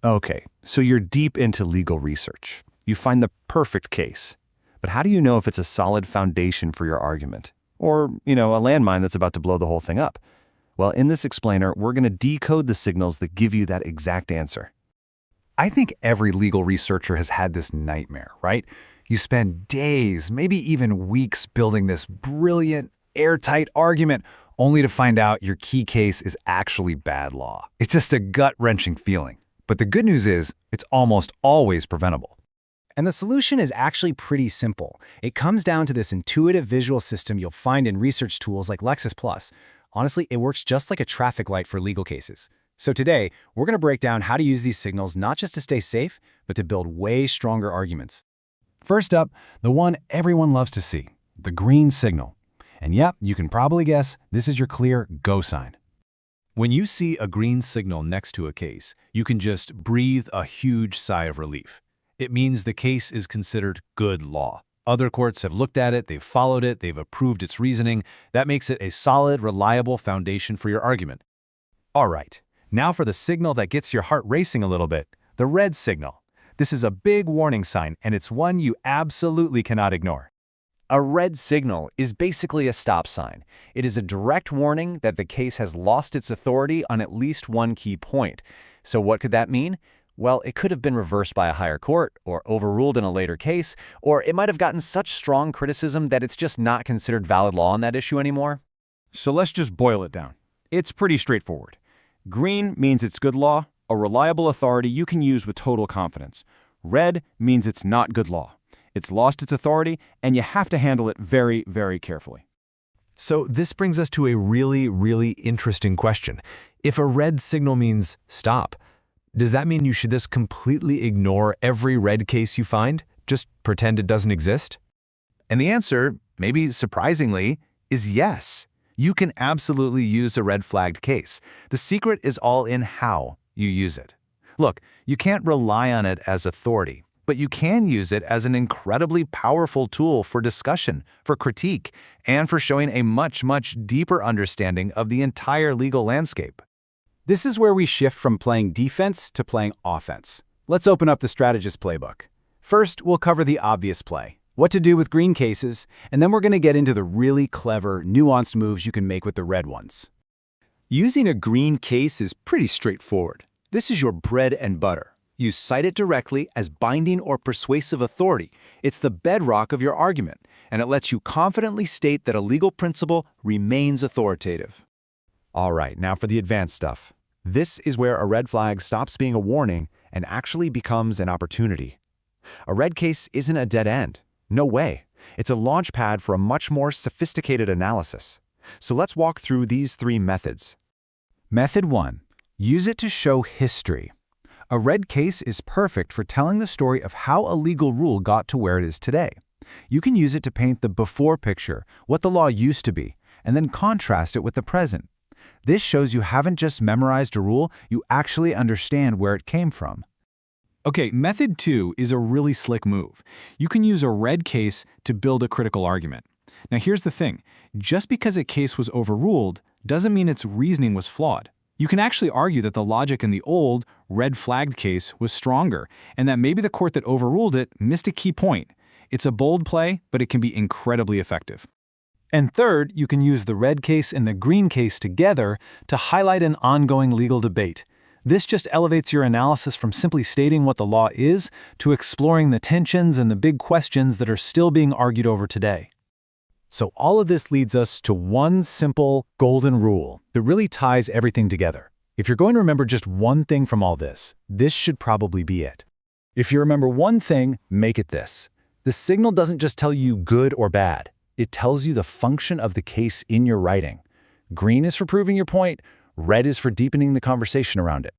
Okay, so you're deep into legal research. You find the perfect case. But how do you know if it's a solid foundation for your argument? Or, a landmine that's about to blow the whole thing up? Well, in this explainer, we're going to decode the signals that give you that exact answer. I think every legal researcher has had this nightmare, right? You spend days, maybe even weeks building this brilliant, airtight argument, only to find out your key case is actually bad law. It's just a gut-wrenching feeling. But the good news is, it's almost always preventable. And the solution is actually pretty simple. It comes down to this intuitive visual system you'll find in research tools like Lexis+. Honestly, it works just like a traffic light for legal cases. So today, we're going to break down how to use these signals not just to stay safe, but to build way stronger arguments. First up, the one everyone loves to see, the green signal. And yep, you can probably guess this is your clear go sign. When you see a green signal next to a case, you can just breathe a huge sigh of relief. It means the case is considered good law. Other courts have looked at it, they've followed it, they've approved its reasoning. That makes it a solid, reliable foundation for your argument. All right, now for the signal that gets your heart racing a little bit, the red signal. This is a big warning sign, and it's one you absolutely cannot ignore. A red signal is basically a stop sign. It is a direct warning that the case has lost its authority on at least one key point. So what could that mean? Well, it could have been reversed by a higher court, or overruled in a later case, or it might have gotten such strong criticism that it's just not considered valid law on that issue anymore. So let's just boil it down. It's pretty straightforward. Green means it's good law, a reliable authority you can use with total confidence. Red means it's not good law. It's lost its authority, and you have to handle it very, very carefully. So this brings us to a really interesting question. If a red signal means stop, does that mean you should just completely ignore every red case you find? Just pretend it doesn't exist? And the answer, maybe surprisingly, is yes. You can absolutely use a red-flagged case. The secret is all in how you use it. Look, you can't rely on it as authority, but you can use it as an incredibly powerful tool for discussion, for critique, and for showing a much deeper understanding of the entire legal landscape. This is where we shift from playing defense to playing offense. Let's open up the strategist playbook. First, we'll cover the obvious play, what to do with green cases, and then we're going to get into the really clever, nuanced moves you can make with the red ones. Using a green case is pretty straightforward. This is your bread and butter. You cite it directly as binding or persuasive authority. It's the bedrock of your argument, and it lets you confidently state that a legal principle remains authoritative. All right, now for the advanced stuff. This is where a red flag stops being a warning and actually becomes an opportunity. A red case isn't a dead end. No way. It's a launch pad for a much more sophisticated analysis. So let's walk through these three methods. Method 1. Use it to show history. A red case is perfect for telling the story of how a legal rule got to where it is today. You can use it to paint the before picture, what the law used to be, and then contrast it with the present. This shows you haven't just memorized a rule, you actually understand where it came from. Okay, method 2 is a really slick move. You can use a red case to build a critical argument. Now here's the thing, just because a case was overruled doesn't mean its reasoning was flawed. You can actually argue that the logic in the old, red-flagged case was stronger, and that maybe the court that overruled it missed a key point. It's a bold play, but it can be incredibly effective. And third, you can use the red case and the green case together to highlight an ongoing legal debate. This just elevates your analysis from simply stating what the law is to exploring the tensions and the big questions that are still being argued over today. So all of this leads us to one simple golden rule that really ties everything together. If you're going to remember just one thing from all this, this should probably be it. If you remember one thing, make it this. The signal doesn't just tell you good or bad. It tells you the function of the case in your writing. Green is for proving your point, red is for deepening the conversation around it.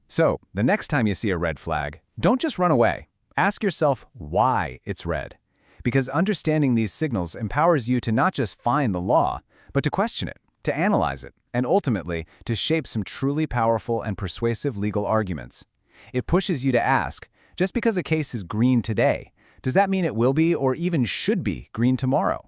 So, the next time you see a red flag, don't just run away. Ask yourself why it's red. Because understanding these signals empowers you to not just find the law, but to question it, to analyze it, and ultimately to shape some truly powerful and persuasive legal arguments. It pushes you to ask, just because a case is green today, does that mean it will be or even should be green tomorrow?